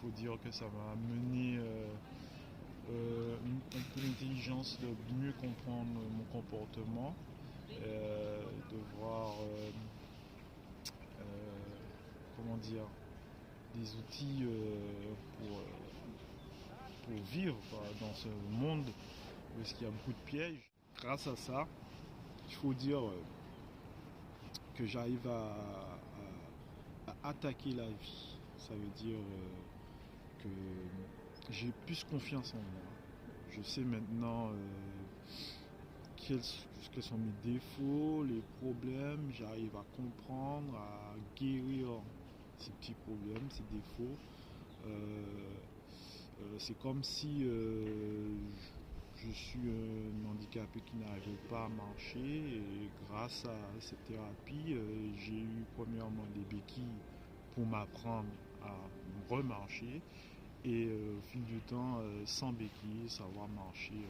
faut dire que ça m'a amené un peu l'intelligence de mieux comprendre mon comportement, de voir, comment dire, des outils pour vivre quoi, dans ce monde où il y a beaucoup de pièges. Grâce à ça, il faut dire que j'arrive à attaquer la vie. Ça veut dire que j'ai plus confiance en moi. Je sais maintenant quels sont mes défauts, les problèmes. J'arrive à comprendre, à guérir ces petits problèmes, ces défauts. C'est comme si je suis un handicapé qui n'arrive pas à marcher et grâce à cette thérapie, j'ai eu premièrement des béquilles pour m'apprendre à remarcher et au fil du temps, sans béquilles, savoir marcher.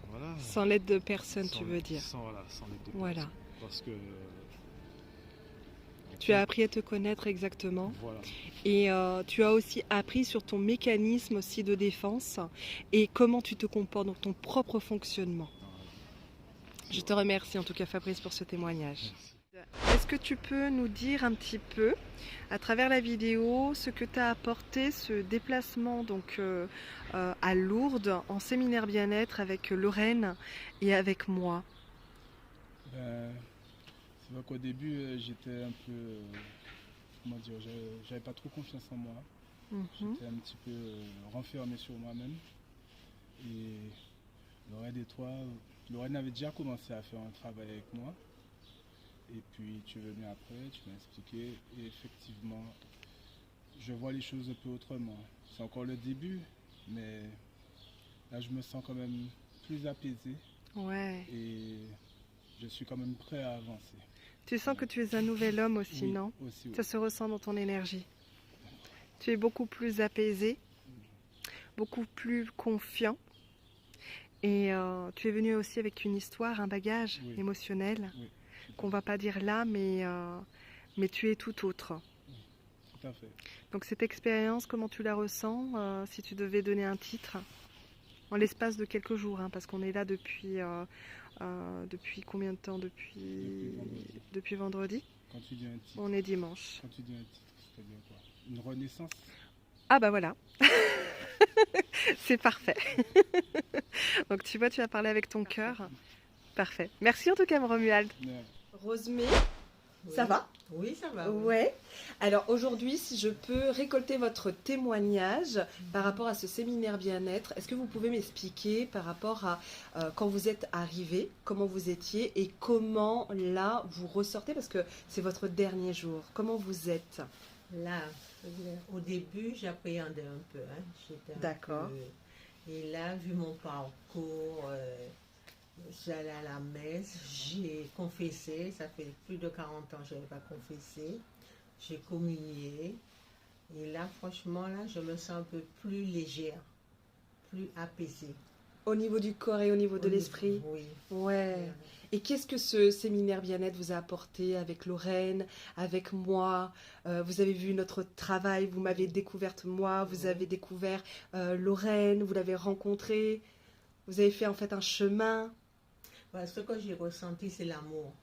Voilà. Sans l'aide de personne, tu veux dire. Sans l'aide de Voilà. personne. Parce que tu as appris à te connaître exactement. Voilà. Et tu as aussi appris sur ton mécanisme aussi de défense et comment tu te comportes dans ton propre fonctionnement. Je te remercie en tout cas Fabrice pour ce témoignage. Est-ce que tu peux nous dire un petit peu, à travers la vidéo, ce que t'a apporté ce déplacement donc, à Lourdes en séminaire bien-être avec Lorraine et avec moi? C'est vrai qu'au début, j'étais un peu, comment dire, j'avais pas trop confiance en moi. J'étais un petit peu renfermé sur moi-même. Et Lorraine et toi, Lorraine avait déjà commencé à faire un travail avec moi. Et puis tu es venu après, tu m'as expliqué. Et effectivement, je vois les choses un peu autrement. C'est encore le début, mais là je me sens quand même plus apaisé. Ouais. Et je suis quand même prêt à avancer. Tu sens que tu es un nouvel homme aussi, oui, non? Aussi, oui. Ça se ressent dans ton énergie. Tu es beaucoup plus apaisé, beaucoup plus confiant. Et tu es venu aussi avec une histoire, un bagage émotionnel qu'on ne va pas dire là, mais tu es tout autre. Tout à fait. Donc cette expérience, comment tu la ressens si tu devais donner un titre en l'espace de quelques jours, hein, parce qu'on est là depuis combien de temps? Depuis vendredi. Quand tu dis un titre, on est dimanche. Quand tu dis un titre, c'est bien quoi? Une renaissance? Ah bah voilà. C'est parfait. Donc tu vois, tu as parlé avec ton cœur. Parfait. Merci en tout cas, Romuald. Rosemée, ça va? Oui, ça va. Ouais. Alors aujourd'hui, si je peux récolter votre témoignage par rapport à ce séminaire bien-être, est-ce que vous pouvez m'expliquer par rapport à quand vous êtes arrivé, comment vous étiez et comment là vous ressortez, parce que c'est votre dernier jour. Comment vous êtes? Là, au début, j'appréhendais un peu. Hein. D'accord. Et là, vu mon parcours, j'allais à la messe, j'ai confessé, ça fait plus de 40 ans que je n'avais pas confessé, j'ai communié, et là, franchement, là, je me sens un peu plus légère, plus apaisée. Au niveau du corps et au niveau de l'esprit? Oui. Ouais. Et qu'est-ce que ce séminaire bien-être vous a apporté avec Lorraine, avec moi? Vous avez vu notre travail, vous m'avez découverte moi, vous avez découvert Lorraine, vous l'avez rencontrée, vous avez fait en fait un chemin. Ce que j'ai ressenti, c'est l'amour.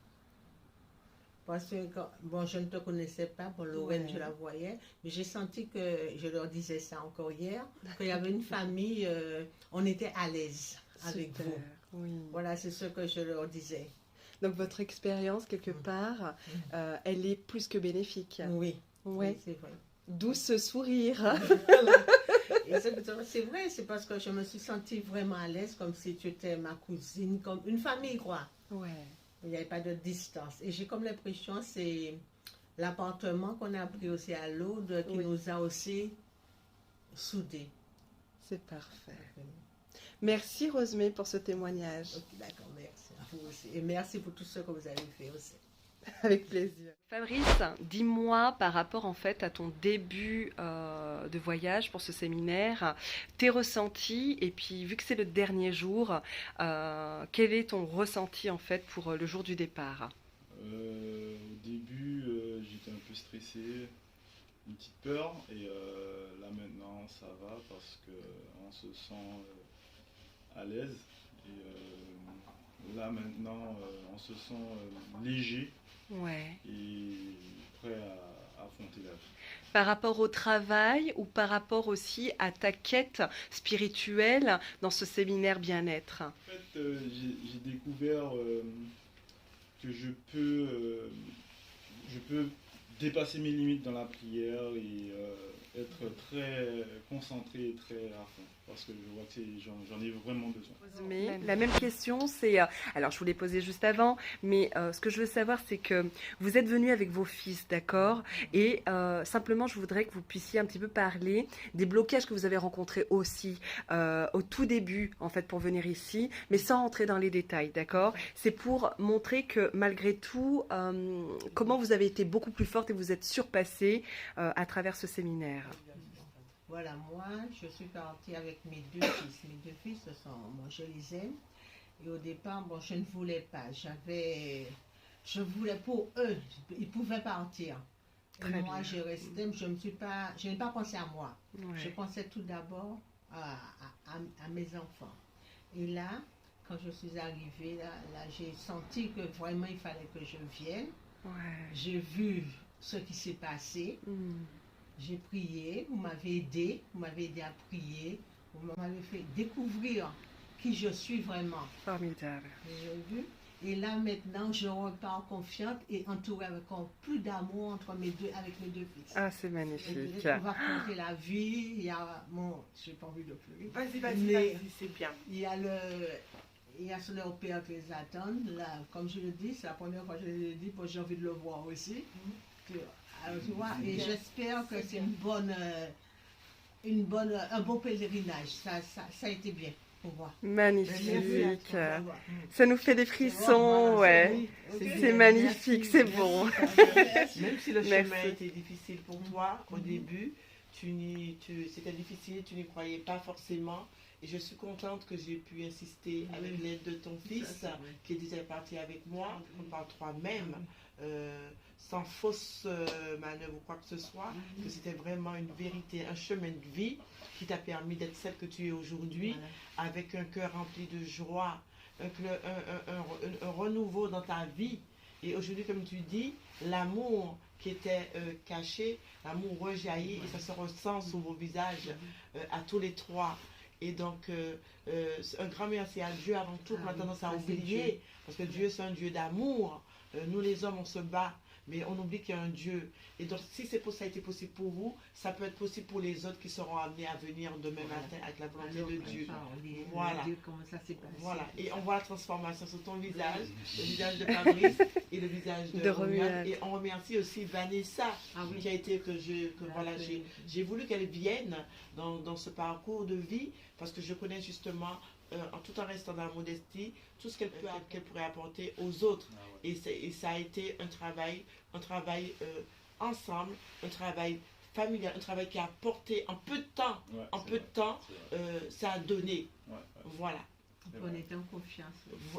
Parce que, bon, je ne te connaissais pas, bon, Lorraine, je la voyais, mais j'ai senti que, je leur disais ça encore hier, qu'il y avait une famille, on était à l'aise avec vous. Oui. Voilà, c'est ce que je leur disais. Donc votre expérience, quelque part, elle est plus que bénéfique. Oui, ouais. Oui, c'est vrai. D'où ce sourire. C'est vrai, c'est parce que je me suis sentie vraiment à l'aise, comme si tu étais ma cousine, comme une famille, quoi. Ouais. Il n'y avait pas de distance. Et j'ai comme l'impression que c'est l'appartement qu'on a pris aussi à Lourdes qui nous a aussi soudés. C'est parfait. Merci Rosemée pour ce témoignage. Okay, d'accord, merci à vous aussi. Et merci pour tout ce que vous avez fait aussi. Avec plaisir. Fabrice, dis-moi par rapport en fait à ton début de voyage pour ce séminaire, tes ressentis et puis vu que c'est le dernier jour, quel est ton ressenti en fait pour le jour du départ? Au début, j'étais un peu stressé une petite peur et là maintenant ça va parce qu'on se sent à l'aise et là maintenant on se sent léger Ouais. et prêt à affronter la vie. Par rapport au travail ou par rapport aussi à ta quête spirituelle dans ce séminaire bien-être? En fait, j'ai découvert que je peux dépasser mes limites dans la prière et être très concentré et très à fond parce que je vois que j'en ai vraiment besoin. Mais la même question, c'est, alors je vous l'ai posée juste avant, mais ce que je veux savoir, c'est que vous êtes venu avec vos fils, d'accord? Et simplement, je voudrais que vous puissiez un petit peu parler des blocages que vous avez rencontrés aussi au tout début, en fait, pour venir ici, mais sans rentrer dans les détails, d'accord? C'est pour montrer que malgré tout, comment vous avez été beaucoup plus forte et vous êtes surpassée à travers ce séminaire. Voilà, moi, je suis partie avec mes deux fils. Mes deux fils, moi, je les aime. Et au départ, bon, je ne voulais pas. Je voulais pour eux. Ils pouvaient partir. Et Très moi, bien. j'ai resté, je n'ai pas pensé à moi. Ouais. Je pensais tout d'abord à mes enfants. Et là, quand je suis arrivée, là j'ai senti que vraiment il fallait que je vienne. Ouais. J'ai vu ce qui s'est passé. J'ai prié, vous m'avez aidé à prier, vous m'avez fait découvrir qui je suis vraiment. Formidable. J'ai vu. Et là maintenant, je repars confiante et entourée avec encore plus d'amour avec mes deux fils. Ah, c'est Et magnifique. on va raconter la vie. Il y a, bon, j'ai pas envie de pleurer. Vas-y, c'est bien. Il y a son opéra qui les attend. Là, comme je le dis, c'est la première fois que je le dis, parce que j'ai envie de le voir aussi. Alors, tu vois, et j'espère que c'est un bon pèlerinage. Ça a été bien pour moi. Magnifique. Merci. Ça nous fait des frissons, ouais. C'est magnifique, c'est bon. Même si le Merci. chemin était difficile pour toi au début, c'était difficile, tu n'y croyais pas forcément. Et je suis contente que j'ai pu insister avec l'aide de ton fils qui est déjà parti avec moi, par toi-même, sans fausse manœuvre ou quoi que ce soit, que c'était vraiment une vérité, un chemin de vie qui t'a permis d'être celle que tu es aujourd'hui, avec un cœur rempli de joie, un renouveau dans ta vie. Et aujourd'hui, comme tu dis, l'amour qui était caché, l'amour rejaillit et ça se ressent sur vos visages à tous les trois. Et donc, un grand merci à Dieu avant tout, qu'on a tendance à oublier, parce que Dieu c'est un Dieu d'amour. Nous les hommes, on se bat, mais on oublie qu'il y a un Dieu. Et donc, si ça a été possible pour vous, ça peut être possible pour les autres qui seront amenés à venir demain matin avec la volonté de Dieu. Voilà. Voilà. Et on voit la transformation sur ton visage, le visage de Fabrice et le visage de Romuald. Et on remercie aussi Vanessa, qui a été voilà, j'ai voulu qu'elle vienne dans ce parcours de vie, parce que je connais justement, tout en restant dans la modestie, tout ce qu'elle pourrait apporter aux autres. Et ça a été un travail ensemble, un travail familial, un travail qui a apporté en peu de temps, ça a donné. Voilà. On était en confiance.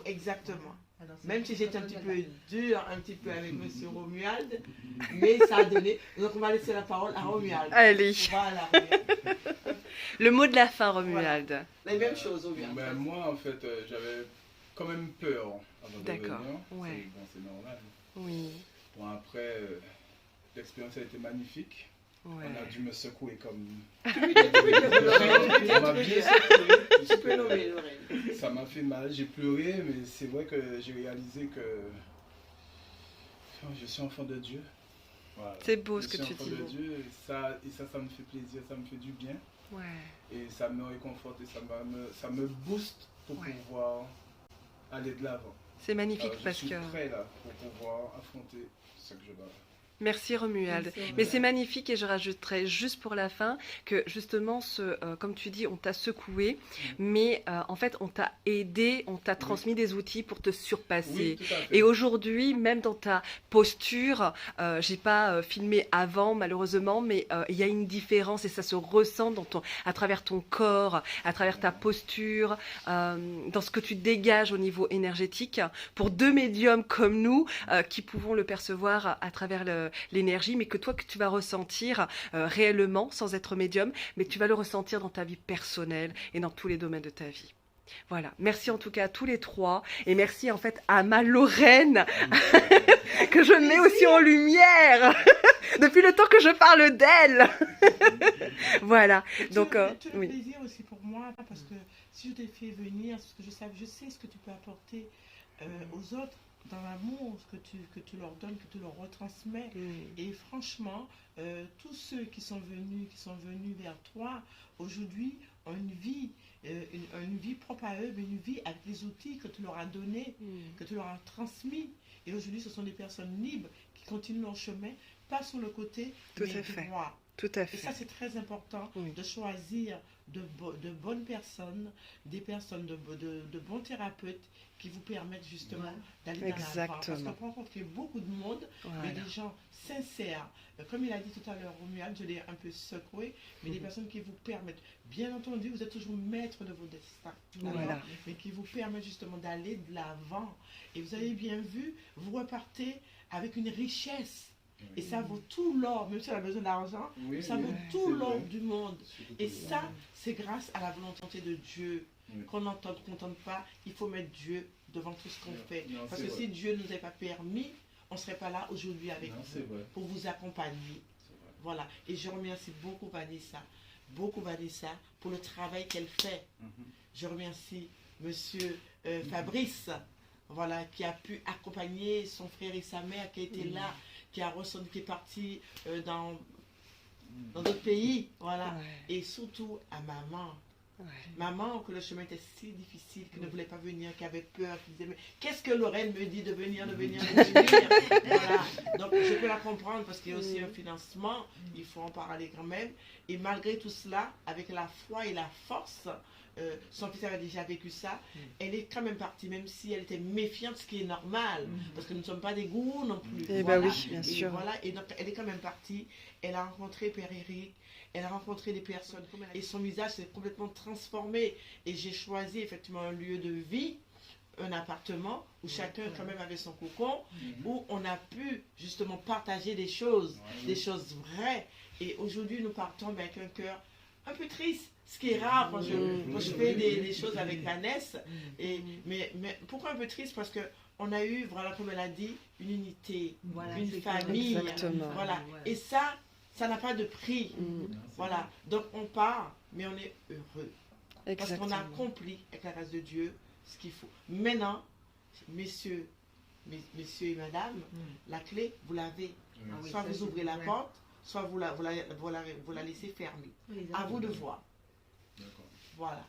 Exactement. Alors, Même si j'étais un petit peu dur, un petit peu avec M. Romuald, mais ça a donné. Donc on va laisser la parole à Romuald. Allez. Voilà. Le mot de la fin, Romuald. Voilà. La même chose, Romuald. Ben, moi, en fait, j'avais quand même peur avant de venir. D'accord, ouais. C'est normal. Oui. Bon, après, l'expérience a été magnifique. Ouais. On a dû me secouer comme... Tu On m'a bien secoué. peux nommer Lorraine. Ça m'a fait mal, j'ai pleuré, mais c'est vrai que j'ai réalisé que je suis enfant de Dieu. Voilà. C'est beau ce que tu Je suis enfant dis. de Dieu, et ça me fait plaisir, ça me fait du bien. Ouais. Et ça me réconforte et ça me booste pour Ouais. pouvoir aller de l'avant. C'est magnifique Je parce suis que... prêt là pour pouvoir affronter ce que je dois. Merci Romuald. Mais c'est magnifique et je rajouterai juste pour la fin que justement, comme tu dis, on t'a secoué, mais en fait on t'a aidé, on t'a transmis des outils pour te surpasser. Oui, tout à fait. Et aujourd'hui, même dans ta posture, j'ai pas filmé avant malheureusement, mais il y a une différence et ça se ressent à travers ton corps, à travers ta posture, dans ce que tu dégages au niveau énergétique. Pour deux médiums comme nous, qui pouvons le percevoir à travers l'énergie, mais que toi, que tu vas ressentir réellement, sans être médium, mais que tu vas le ressentir dans ta vie personnelle et dans tous les domaines de ta vie. Voilà, merci en tout cas à tous les trois et merci en fait à ma Lorraine que je mets aussi en lumière depuis le temps que je parle d'elle. Voilà, donc c'est un oui. plaisir aussi pour moi parce que si je t'ai fait venir, parce que je sais ce que tu peux apporter aux autres dans l'amour que tu leur donnes, que tu leur retransmets. Et franchement, tous ceux qui sont venus vers toi aujourd'hui ont une vie propre à eux, mais une vie avec les outils que tu leur as donnés, que tu leur as transmis. Et aujourd'hui, ce sont des personnes libres qui continuent leur chemin, pas sur le côté, Tout mais à fait. droit. Tout à Et fait. ça, c'est très important Oui. de choisir de bonnes personnes, des personnes de bons thérapeutes qui vous permettent justement d'aller dans l'avant. Parce Exactement. qu'on rencontre beaucoup de monde, mais Voilà. des gens sincères. Comme il a dit tout à l'heure, Romuald, je l'ai un peu secoué, mais des personnes qui vous permettent, bien entendu, vous êtes toujours maître de vos destins, Voilà. mais qui vous permettent justement d'aller de l'avant. Et vous avez bien vu, vous repartez avec une richesse. Et ça vaut tout l'or, même si on a besoin d'argent, ça vaut tout l'or du monde. Et ça, c'est grâce à la volonté de Dieu. Qu'on entende, qu'on n'entende pas, il faut mettre Dieu devant tout ce qu'on fait. Parce que si Dieu ne nous avait pas permis, on ne serait pas là aujourd'hui avec vous, pour vous accompagner. Voilà. Et je remercie beaucoup Vanessa, pour le travail qu'elle fait. Je remercie Monsieur Fabrice, voilà, qui a pu accompagner son frère et sa mère, qui était là, qui est parti dans d'autres pays, voilà. Et surtout à maman. Maman, que le chemin était si difficile, qui ne voulait pas venir, qui avait peur, qui disait, mais qu'est-ce que Lorraine me dit de venir. Voilà. Donc je peux la comprendre parce qu'il y a aussi un financement, il faut en parler quand même. Et malgré tout cela, avec la foi et la force, son fils avait déjà vécu ça, elle est quand même partie, même si elle était méfiante, ce qui est normal, parce que nous ne sommes pas des gourous non plus. Et voilà. bah oui, bien sûr. Voilà. Et donc elle est quand même partie, elle a rencontré Père Éric, elle a rencontré des personnes et son visage s'est complètement transformé. Et j'ai choisi effectivement un lieu de vie, un appartement où chacun quand même avait son cocon, où on a pu justement partager des choses vraies. Et aujourd'hui nous partons avec un cœur un peu triste, ce qui est rare quand je fais des choses avec Vanessa. Mais pourquoi un peu triste? Parce que on a eu, voilà, comme elle a dit, une unité, une famille. Exactement. Voilà. Et ça n'a pas de prix. Voilà. Donc on part, mais on est heureux. Parce qu'on a accompli, avec la grâce de Dieu, ce qu'il faut. Maintenant, messieurs et madame, la clé, vous l'avez. Soit vous ouvrez la porte, soit vous la laissez fermer. À vous de voir. Voilà.